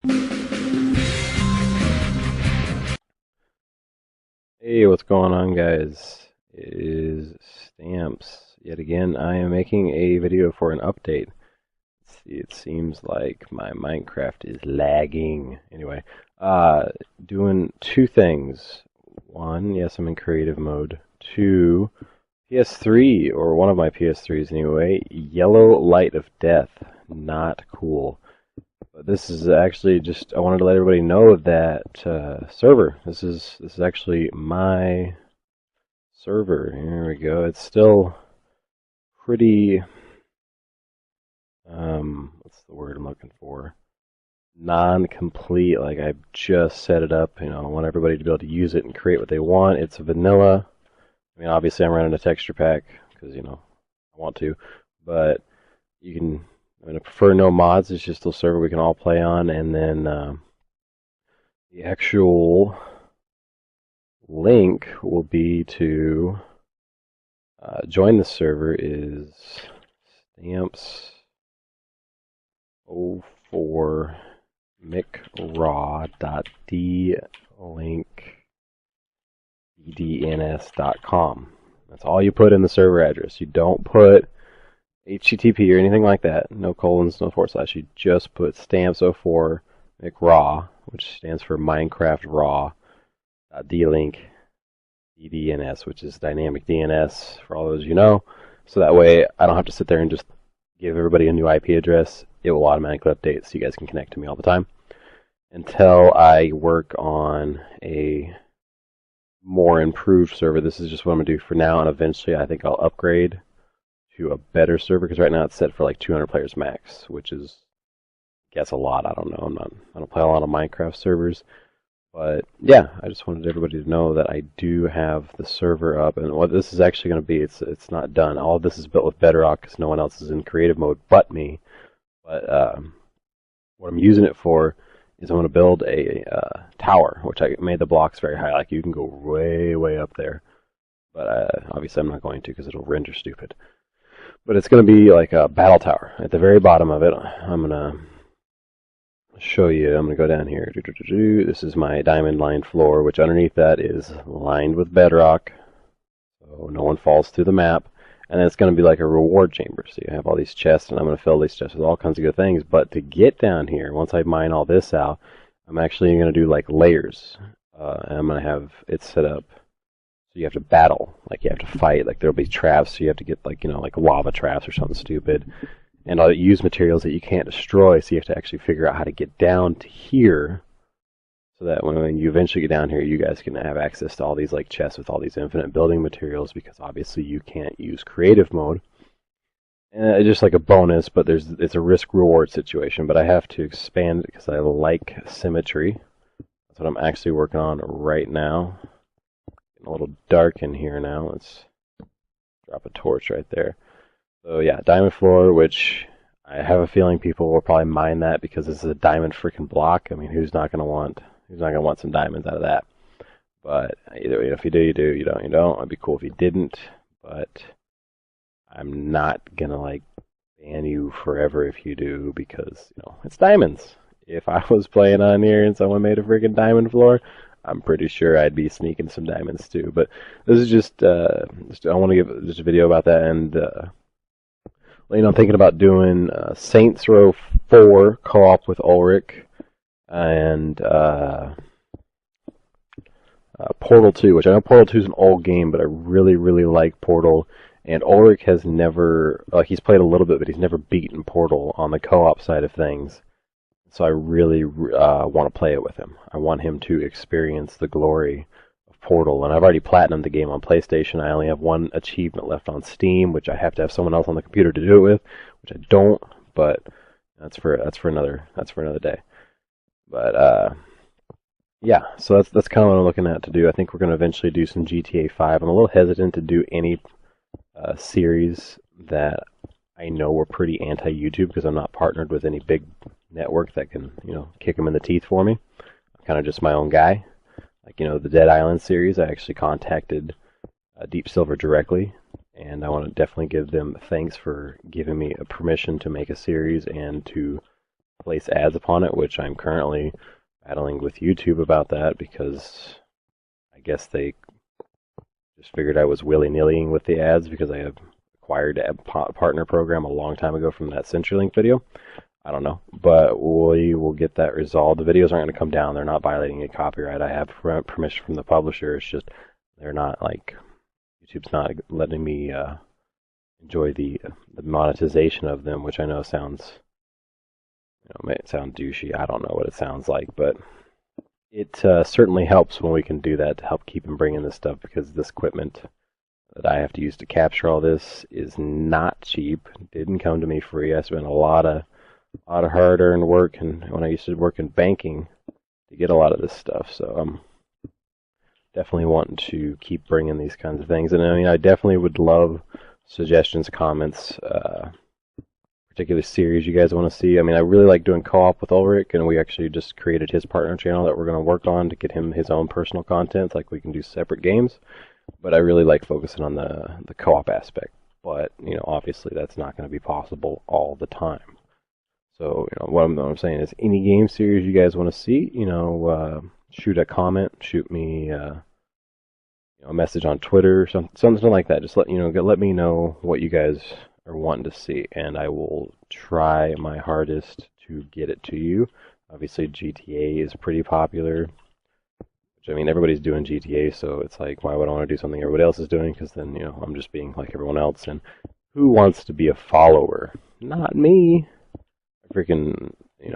Hey, what's going on, guys? It is Stamps. Yet again, I am making a video for an update. Let's see, it seems like my Minecraft is lagging. Anyway, doing two things. One, yes, I'm in creative mode. Two, PS3, or one of my PS3s anyway, Yellow Light of Death. Not cool. But this is actually just, I wanted to let everybody know that server. This is actually my server. Here we go. It's still pretty, what's the word I'm looking for? Non-complete. Like I just set it up. I want everybody to be able to use it and create what they want. It's vanilla. I mean, obviously I'm running a texture pack because I want to, but you can. I prefer no mods. It's just a server we can all play on, and then the actual link will be to join the server is stamps04 micraw.dlink.com. That's all you put in the server address. You don't put HTTP or anything like that. No colons, no forward slash. You just put stamps04 micraw, which stands for Minecraft Raw. .dlink DNS, which is dynamic DNS for all those you know. So that way I don't have to sit there and just give everybody a new IP address. It will automatically update so you guys can connect to me all the time. Until I work on a more improved server, this is just what I'm going to do for now, and eventually I think I'll upgrade to a better server, because right now it's set for like 200 players max, which is, I guess, a lot. I don't know. I don't play a lot of Minecraft servers. But yeah, I just wanted everybody to know that I do have the server up, and what this is actually going to be, it's not done. All of this is built with Bedrock because no one else is in creative mode but me. But what I'm using it for is I'm going to build a tower, which I made the blocks very high, like you can go way, way up there. But obviously I'm not going to because it'll render stupid. But it's going to be like a battle tower. At the very bottom of it, I'm going to show you. I'm going to go down here. This is my diamond lined floor, which underneath that is lined with bedrock, so no one falls through the map. And then it's going to be like a reward chamber. So you have all these chests, and I'm going to fill these chests with all kinds of good things. But to get down here, once I mine all this out, I'm actually going to do like layers. And I'm going to have it set up so you have to battle, like you have to fight. Like there'll be traps, so you have to get like like lava traps or something stupid. And I'll use materials that you can't destroy, so you have to actually figure out how to get down to here, so that when you eventually get down here, you guys can have access to all these like chests with all these infinite building materials, because obviously you can't use creative mode. And it's just like a bonus, but it's a risk-reward situation. But I have to expand it because I like symmetry. That's what I'm actually working on right now. Getting a little dark in here now. Let's drop a torch right there. So yeah, diamond floor, which I have a feeling people will probably mine that because this is a diamond freaking block. I mean, who's not gonna want some diamonds out of that? But either way, if you do, you do. You don't, you don't. It'd be cool if you didn't. But I'm not gonna like ban you forever if you do, because it's diamonds. If I was playing on here and someone made a freaking diamond floor, I'm pretty sure I'd be sneaking some diamonds too. But this is just I want to give just a video about that. And I'm thinking about doing Saints Row 4 co-op with Ulrich, and Portal 2, which I know Portal 2 is an old game, but I really, really like Portal. And Ulrich has never, he's played a little bit, but he's never beaten Portal on the co-op side of things. So I really want to play it with him. I want him to experience the glory of Portal. And I've already platinumed the game on PlayStation. I only have one achievement left on Steam, which I have to have someone else on the computer to do it with, which I don't. But that's for another day. But yeah, so that's kind of what I'm looking at to do. I think we're going to eventually do some GTA 5. I'm a little hesitant to do any series that I know we're pretty anti-YouTube, because I'm not partnered with any big network that can, kick them in the teeth for me. I'm kind of just my own guy. Like, the Dead Island series, I actually contacted Deep Silver directly, and I want to definitely give them thanks for giving me a permission to make a series and to place ads upon it, which I'm currently battling with YouTube about that because I guess they just figured I was willy-nillying with the ads because I have acquired a partner program a long time ago from that CenturyLink video. I don't know, but we will get that resolved. The videos aren't going to come down. They're not violating any copyright. I have permission from the publisher. It's just they're not like YouTube's not letting me enjoy the monetization of them, which I know sounds, may sound douchey. I don't know what it sounds like, but it certainly helps when we can do that to help keep and bring in this stuff, because this equipment that I have to use to capture all this is not cheap. It didn't come to me free. I spent a lot of hard-earned work, and when I used to work in banking, to get a lot of this stuff. So I'm definitely wanting to keep bringing these kinds of things. And I mean, I definitely would love suggestions, comments, particular series you guys want to see. I mean, I really like doing co-op with Ulrich, and we actually just created his partner channel that we're going to work on to get him his own personal content. Like, we can do separate games, but I really like focusing on the co-op aspect. But, obviously that's not going to be possible all the time. So, what I'm saying is, any game series you guys want to see, shoot a comment, shoot me a message on Twitter, something like that. Just let me know what you guys are wanting to see, and I will try my hardest to get it to you. Obviously, GTA is pretty popular, which, I mean, everybody's doing GTA, so it's like, why would I want to do something everybody else is doing? Because then, I'm just being like everyone else, and who wants to be a follower? Not me. Freaking,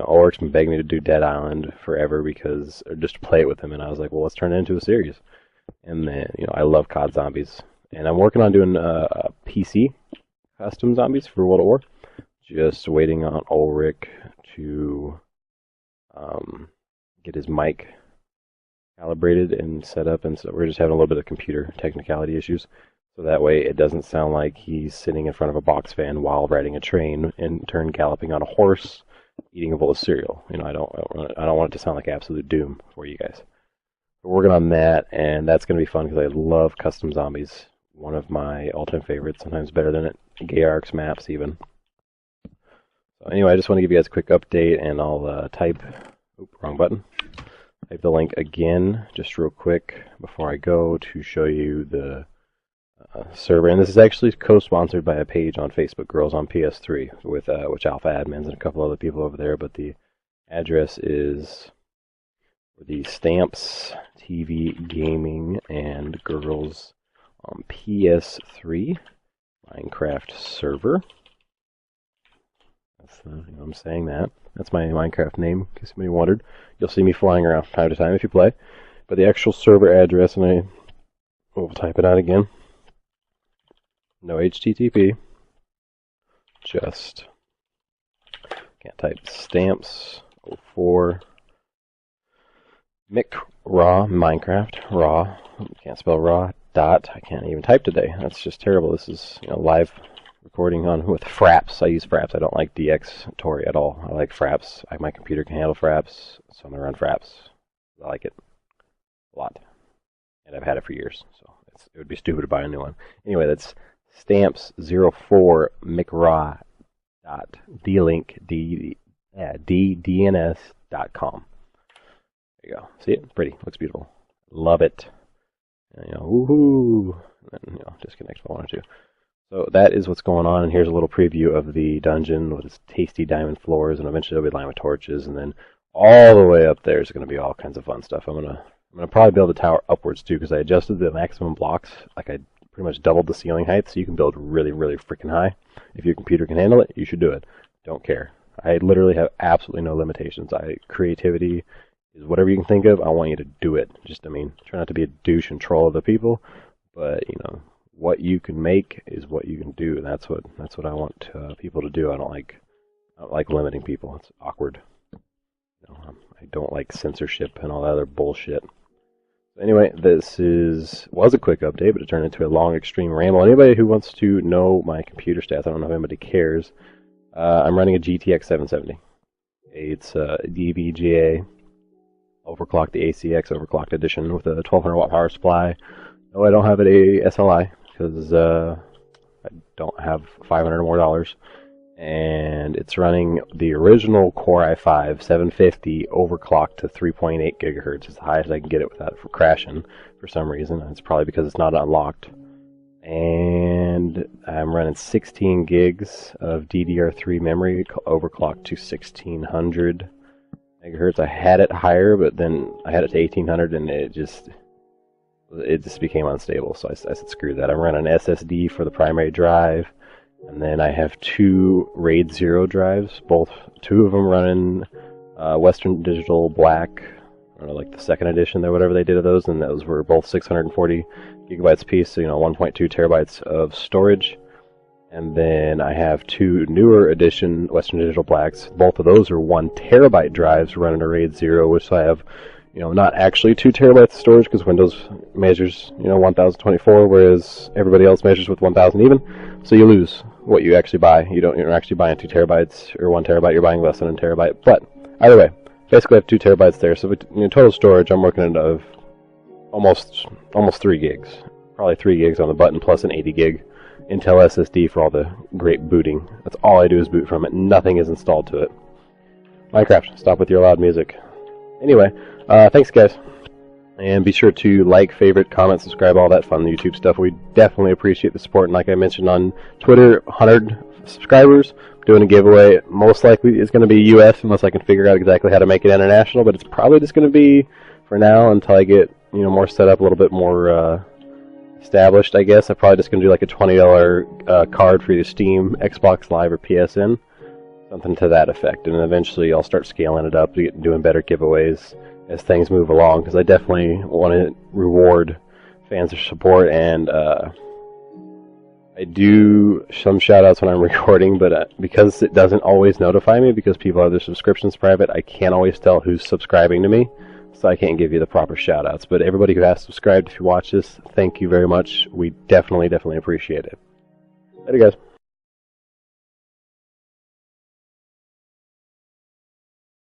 Ulrich's been begging me to do Dead Island forever or just to play it with him, and I was like, well, let's turn it into a series. And then, I love COD Zombies, and I'm working on doing PC custom zombies for World at War. Just waiting on Ulrich to get his mic calibrated and set up, and so we're just having a little bit of computer technicality issues. So that way it doesn't sound like he's sitting in front of a box fan while riding a train, in turn galloping on a horse, eating a bowl of cereal. I don't want it to sound like absolute doom for you guys. We're working on that, and that's going to be fun because I love custom zombies. One of my all-time favorites, sometimes better than it. Gay Arcs maps even. So anyway, I just want to give you guys a quick update, and I'll type, wrong button. Type the link again, just real quick before I go, to show you the server. And this is actually co-sponsored by a page on Facebook, Girls on PS3, with which Alpha Admins and a couple other people over there. But the address is for the StampsTV Gaming and Girls on PS3 Minecraft server. That's I'm saying that. That's my Minecraft name, in case somebody wondered. You'll see me flying around from time to time if you play. But the actual server address, and I will type it out again. No HTTP. Just can't type stamps 04 Mick raw Minecraft raw. Can't spell raw. Dot. I can't even type today. That's just terrible. This is live recording on with Fraps. I use Fraps. I don't like DX Tori at all. I like Fraps. My computer can handle Fraps, so I'm gonna run Fraps. I like it a lot, and I've had it for years. So it would be stupid to buy a new one. Anyway, that's stamps04 mcraw dot dlink ddns.com. There you go. See it? Pretty. Looks beautiful. Love it. And, woohoo! And then, disconnect if I wanted to. So that is what's going on, and here's a little preview of the dungeon with its tasty diamond floors, and eventually there'll be lined with torches, and then all the way up there is going to be all kinds of fun stuff. I'm gonna probably build the tower upwards too, because I adjusted the maximum blocks. Like, I pretty much doubled the ceiling height, so you can build really, really freaking high. If your computer can handle it, you should do it. Don't care. I literally have absolutely no limitations. Creativity is whatever you can think of. I want you to do it. Just, try not to be a douche and troll other people, but what you can make is what you can do. That's what I want people to do. I don't like limiting people. It's awkward. I don't like censorship and all that other bullshit. Anyway, this was a quick update, but it turned into a long, extreme ramble. Anybody who wants to know my computer stats, I don't know if anybody cares. I'm running a GTX 770. It's a DVGA overclocked, the ACX overclocked edition with a 1200 watt power supply. No, I don't have a SLI because I don't have $500 more. and it's running the original Core i5 750 overclocked to 3.8 gigahertz. It's the highest I can get it without it crashing for some reason. It's probably because it's not unlocked. And I'm running 16 gigs of DDR3 memory overclocked to 1600 megahertz. I had it higher, but then I had it to 1800, and it just became unstable. So I said, screw that. I'm running an SSD for the primary drive, and then I have 2 RAID 0 drives, two of them running Western Digital Black, or like the second edition or whatever they did of those, and those were both 640 gigabytes apiece, so 1.2 terabytes of storage. And then I have 2 newer edition Western Digital Blacks. Both of those are 1 terabyte drives running a RAID 0, which I have, not actually 2 terabytes of storage, because Windows measures, 1024, whereas everybody else measures with 1000 even. So you lose what you actually buy. You're actually buying 2 terabytes or 1 terabyte. You're buying less than a terabyte. But either way, basically I have 2 terabytes there. So total storage, I'm working at almost 3 gigs. Probably 3 gigs on the button plus an 80 gig Intel SSD for all the great booting. That's all I do is boot from it. Nothing is installed to it. Minecraft, stop with your loud music. Anyway, thanks guys. And be sure to like, favorite, comment, subscribe, all that fun YouTube stuff. We definitely appreciate the support. And like I mentioned on Twitter, 100 subscribers. Doing a giveaway. Most likely it's going to be US unless I can figure out exactly how to make it international. But it's probably just going to be for now until I get more set up, a little bit more established, I guess. I'm probably just going to do like a $20 card for either Steam, Xbox Live, or PSN. Something to that effect. And eventually I'll start scaling it up, doing better giveaways as things move along, because I definitely want to reward fans for support. And I do some shout-outs when I'm recording, but because it doesn't always notify me, because people have their subscriptions private, I can't always tell who's subscribing to me. So I can't give you the proper shout-outs. But everybody who has subscribed, if you watch this, thank you very much. We definitely appreciate it. Later, guys.